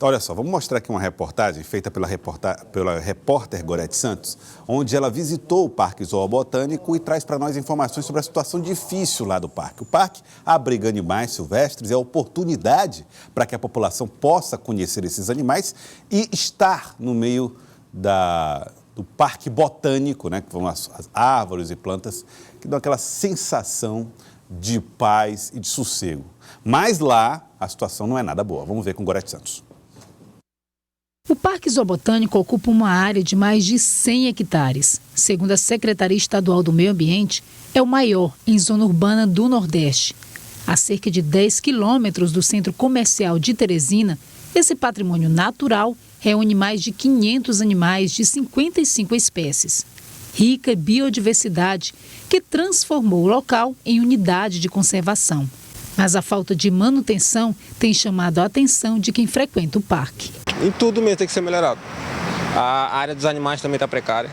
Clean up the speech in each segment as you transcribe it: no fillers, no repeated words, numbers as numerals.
Olha só, vamos mostrar aqui uma reportagem feita pela repórter Gorete Santos, onde ela visitou o Parque Zoobotânico e traz para nós informações sobre a situação difícil lá do parque. O parque abriga animais silvestres e é a oportunidade para que a população possa conhecer esses animais e estar no meio do Parque Botânico, né, que vão as árvores e plantas, que dão aquela sensação de paz e de sossego. Mas lá a situação não é nada boa. Vamos ver com Gorete Santos. O Parque Zoobotânico ocupa uma área de mais de 100 hectares. Segundo a Secretaria Estadual do Meio Ambiente, é o maior em zona urbana do Nordeste. A cerca de 10 quilômetros do centro comercial de Teresina, esse patrimônio natural reúne mais de 500 animais de 55 espécies. Rica biodiversidade que transformou o local em unidade de conservação. Mas a falta de manutenção tem chamado a atenção de quem frequenta o parque. Em tudo mesmo tem que ser melhorado. A área dos animais também está precária.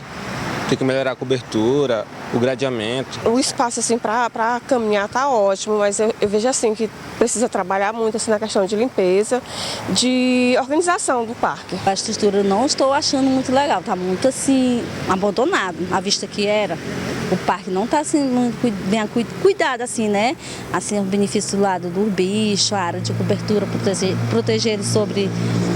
Tem que melhorar a cobertura, o gradeamento. O espaço assim, para caminhar está ótimo, mas eu vejo assim que precisa trabalhar muito assim, na questão de limpeza, de organização do parque. A estrutura eu não estou achando muito legal, está muito assim abandonado, à vista que era. O parque não está assim, muito bem cuidado, assim, né? Assim, o benefício do lado do bicho, a área de cobertura, proteger ele sobre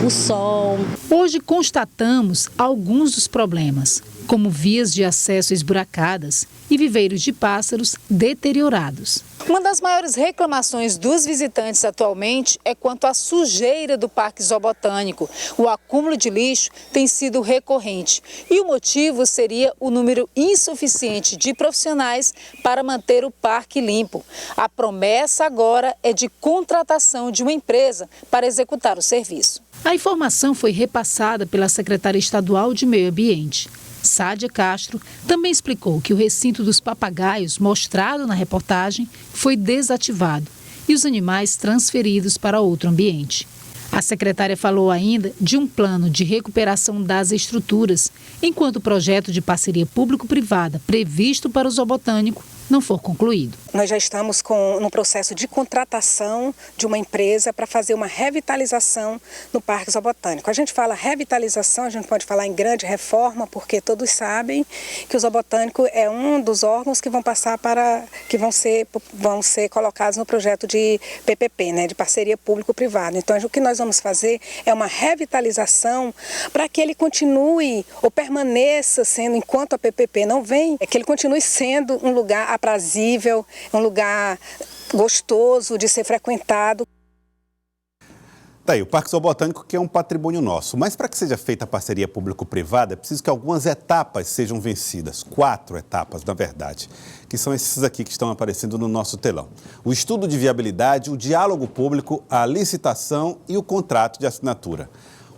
o sol. Hoje constatamos alguns dos problemas, como vias de acesso esburacadas e viveiros de pássaros deteriorados. Uma das maiores reclamações dos visitantes atualmente é quanto à sujeira do Parque Zoobotânico. O acúmulo de lixo tem sido recorrente e o motivo seria o número insuficiente de profissionais para manter o parque limpo. A promessa agora é de contratação de uma empresa para executar o serviço. A informação foi repassada pela secretária estadual de Meio Ambiente. Sádia Castro também explicou que o recinto dos papagaios mostrado na reportagem foi desativado e os animais transferidos para outro ambiente. A secretária falou ainda de um plano de recuperação das estruturas, enquanto o projeto de parceria público-privada previsto para o zoobotânico não for concluído. Nós já estamos no processo de contratação de uma empresa para fazer uma revitalização no Parque Zoobotânico. A gente fala revitalização, a gente pode falar em grande reforma, porque todos sabem que o Zoobotânico é um dos órgãos que vão ser colocados no projeto de PPP, né, de parceria público-privada. Então, o que nós vamos fazer é uma revitalização para que ele continue ou permaneça sendo, enquanto a PPP não vem, que ele continue sendo um lugar aprazível, um lugar gostoso de ser frequentado. Daí, o Parque Zoobotânico, que é um patrimônio nosso, mas para que seja feita a parceria público-privada, é preciso que algumas etapas sejam vencidas, 4 etapas, na verdade, que são esses aqui que estão aparecendo no nosso telão. O estudo de viabilidade, o diálogo público, a licitação e o contrato de assinatura.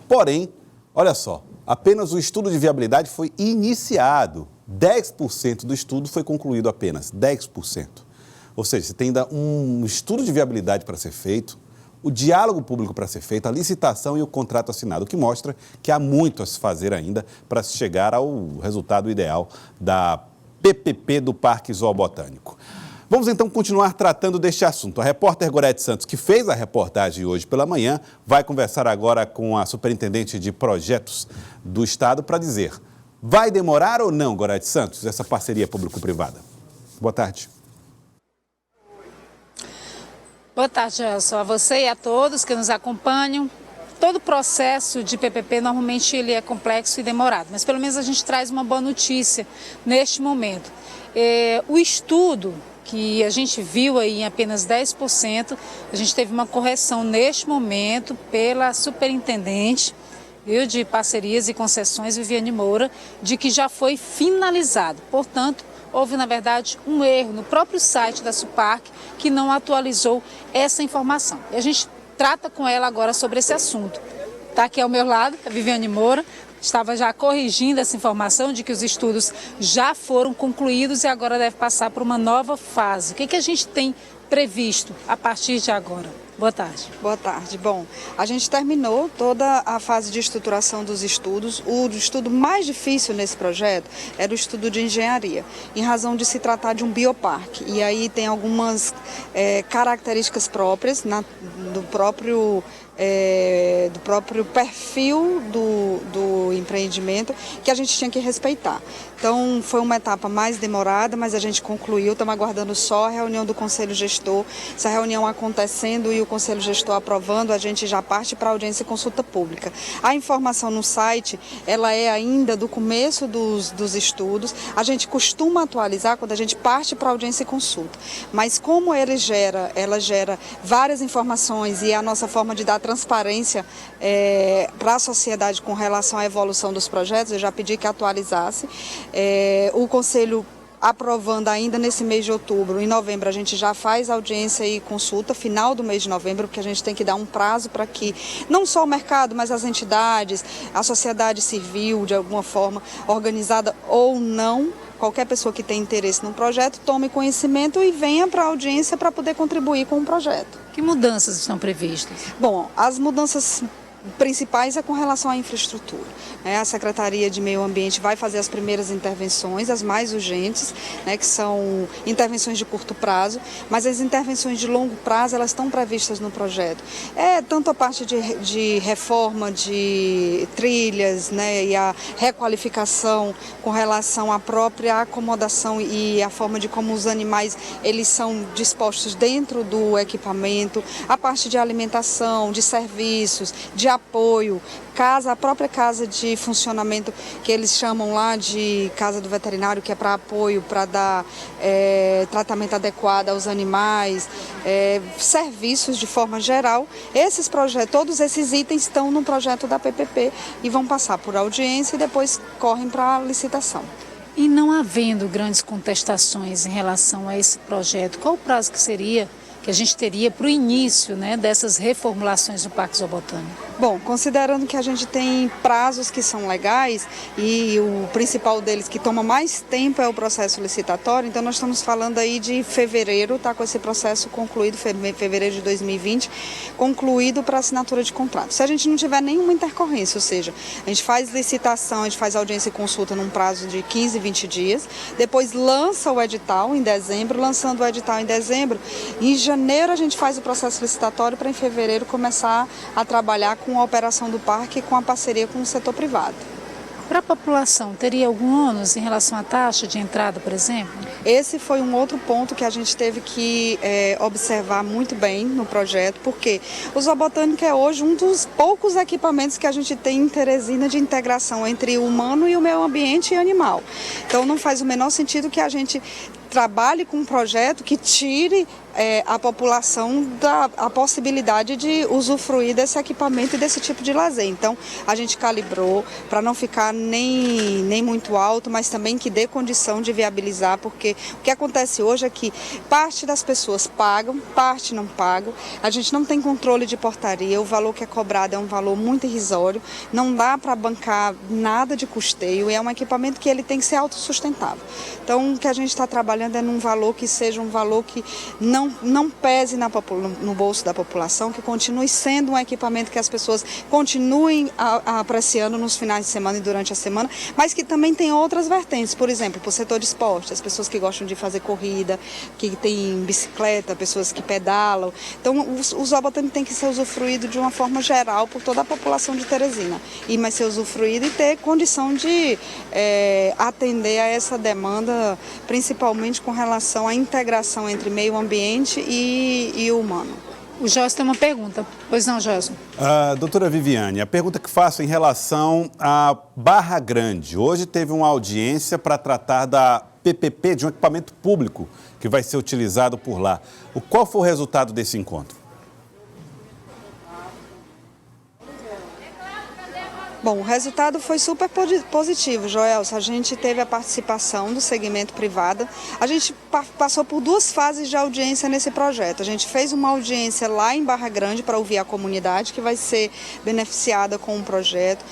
Porém, olha só, apenas o estudo de viabilidade foi iniciado. 10% do estudo foi concluído apenas, 10%. Ou seja, você tem ainda um estudo de viabilidade para ser feito, o diálogo público para ser feito, a licitação e o contrato assinado, o que mostra que há muito a se fazer ainda para se chegar ao resultado ideal da PPP do Parque Zoobotânico. Vamos então continuar tratando deste assunto. A repórter Gorete Santos, que fez a reportagem hoje pela manhã, vai conversar agora com a superintendente de projetos do Estado para dizer: vai demorar ou não, Gorete Santos, essa parceria público-privada? Boa tarde. Boa tarde, Gelson, a você e a todos que nos acompanham. Todo o processo de PPP normalmente ele é complexo e demorado, mas pelo menos a gente traz uma boa notícia neste momento. O estudo que a gente viu aí em apenas 10%, a gente teve uma correção neste momento pela superintendente de parcerias e concessões, Viviane Moura, de que já foi finalizado. Portanto, houve, na verdade, um erro no próprio site da Suparc que não atualizou essa informação. E a gente trata com ela agora sobre esse assunto. Está aqui ao meu lado, a Viviane Moura, estava já corrigindo essa informação de que os estudos já foram concluídos e agora deve passar por uma nova fase. O que a gente tem previsto a partir de agora? Boa tarde. Boa tarde. Bom, a gente terminou toda a fase de estruturação dos estudos. O estudo mais difícil nesse projeto era o estudo de engenharia, em razão de se tratar de um bioparque. E aí tem algumas características próprias do próprio do próprio perfil do empreendimento que a gente tinha que respeitar. Então, foi uma etapa mais demorada, mas a gente concluiu, estamos aguardando só a reunião do Conselho Gestor. Essa reunião acontecendo e o Conselho Gestor aprovando, a gente já parte para a audiência e consulta pública. A informação no site, ela é ainda do começo dos estudos. A gente costuma atualizar quando a gente parte para a audiência e consulta. Mas como ela gera várias informações e a nossa forma de dar transparência para a sociedade com relação à evolução dos projetos, eu já pedi que atualizasse. O Conselho aprovando ainda nesse mês de outubro, em novembro a gente já faz audiência e consulta, final do mês de novembro, porque a gente tem que dar um prazo para que não só o mercado, mas as entidades, a sociedade civil, de alguma forma, organizada ou não, qualquer pessoa que tenha interesse no projeto, tome conhecimento e venha para a audiência para poder contribuir com o projeto. Que mudanças estão previstas? Bom, as mudanças principais é com relação à infraestrutura. A Secretaria de Meio Ambiente vai fazer as primeiras intervenções, as mais urgentes, que são intervenções de curto prazo, mas as intervenções de longo prazo, elas estão previstas no projeto. Tanto a parte de reforma de trilhas, e a requalificação com relação à própria acomodação e a forma de como os animais eles são dispostos dentro do equipamento, a parte de alimentação, de serviços, de apoio, a própria casa de funcionamento que eles chamam lá de casa do veterinário, que é para apoio, para dar tratamento adequado aos animais, serviços de forma geral. Esses projetos, todos esses itens estão no projeto da PPP e vão passar por audiência e depois correm para a licitação. E não havendo grandes contestações em relação a esse projeto, qual o prazo que a gente teria para o início dessas reformulações do Parque Zoobotânico? Bom, considerando que a gente tem prazos que são legais e o principal deles que toma mais tempo é o processo licitatório, então nós estamos falando aí de fevereiro, está com esse processo concluído, fevereiro de 2020, concluído para assinatura de contrato. Se a gente não tiver nenhuma intercorrência, ou seja, a gente faz licitação, a gente faz audiência e consulta num prazo de 15, 20 dias, depois lança o edital em dezembro, lançando o edital em dezembro, em janeiro a gente faz o processo licitatório para em fevereiro começar a trabalhar com a operação do parque e com a parceria com o setor privado. Para a população, teria algum ônus em relação à taxa de entrada, por exemplo? Esse foi um outro ponto que a gente teve que observar muito bem no projeto, porque o Zoobotânico é hoje um dos poucos equipamentos que a gente tem em Teresina de integração entre o humano e o meio ambiente e animal. Então não faz o menor sentido que a gente trabalhe com um projeto que tire a população a possibilidade de usufruir desse equipamento e desse tipo de lazer. Então, a gente calibrou para não ficar nem muito alto, mas também que dê condição de viabilizar, porque o que acontece hoje é que parte das pessoas pagam, parte não pagam, a gente não tem controle de portaria, o valor que é cobrado é um valor muito irrisório, não dá para bancar nada de custeio e é um equipamento que ele tem que ser autossustentável. Então, o que a gente está trabalhando é num valor que seja um valor que não pese no bolso da população, que continue sendo um equipamento que as pessoas continuem apreciando nos finais de semana e durante a semana, mas que também tem outras vertentes, por exemplo, para o setor de esporte, as pessoas que gostam de fazer corrida, que tem bicicleta, pessoas que pedalam. Então, o Zoobotânico tem que ser usufruído de uma forma geral por toda a população de Teresina, mas ser usufruído e ter condição de atender a essa demanda, principalmente com relação à integração entre meio ambiente e o humano. O Joyce tem uma pergunta. Pois não, Joyce? Doutora Viviane, a pergunta que faço em relação à Barra Grande. Hoje teve uma audiência para tratar da PPP, de um equipamento público que vai ser utilizado por lá. Qual foi o resultado desse encontro? Bom, o resultado foi super positivo, Joelson. A gente teve a participação do segmento privado. A gente passou por 2 fases de audiência nesse projeto. A gente fez uma audiência lá em Barra Grande para ouvir a comunidade, que vai ser beneficiada com o projeto,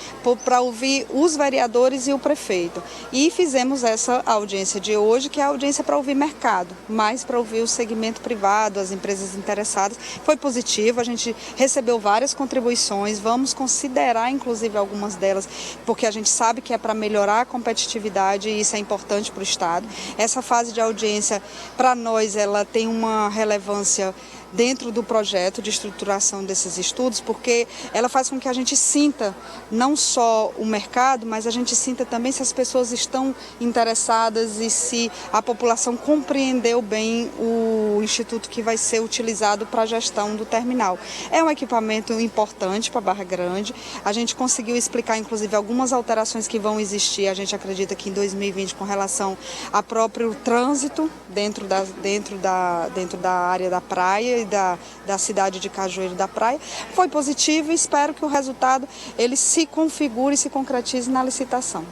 para ouvir os vereadores e o prefeito. E fizemos essa audiência de hoje, que é a audiência para ouvir mercado, mais para ouvir o segmento privado, as empresas interessadas. Foi positivo, a gente recebeu várias contribuições, vamos considerar, inclusive, algumas delas, porque a gente sabe que é para melhorar a competitividade e isso é importante para o Estado. Essa fase de audiência, para nós, ela tem uma relevância dentro do projeto de estruturação desses estudos, porque ela faz com que a gente sinta não só o mercado, mas a gente sinta também se as pessoas estão interessadas e se a população compreendeu bem o instituto que vai ser utilizado para a gestão do terminal. É um equipamento importante para Barra Grande. A gente conseguiu explicar, inclusive, algumas alterações que vão existir, a gente acredita que em 2020, com relação ao próprio trânsito dentro da área da praia e da cidade de Cajueiro da Praia. Foi positivo e espero que o resultado ele se configure e se concretize na licitação.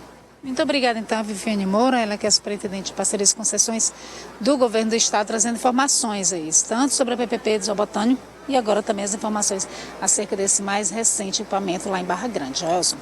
Muito obrigada, então, a Viviane Moura, ela que é superintendente de parcerias e concessões do Governo do Estado, trazendo informações aí, tanto sobre a PPP do Zoobotânico e agora também as informações acerca desse mais recente equipamento lá em Barra Grande. Joelson.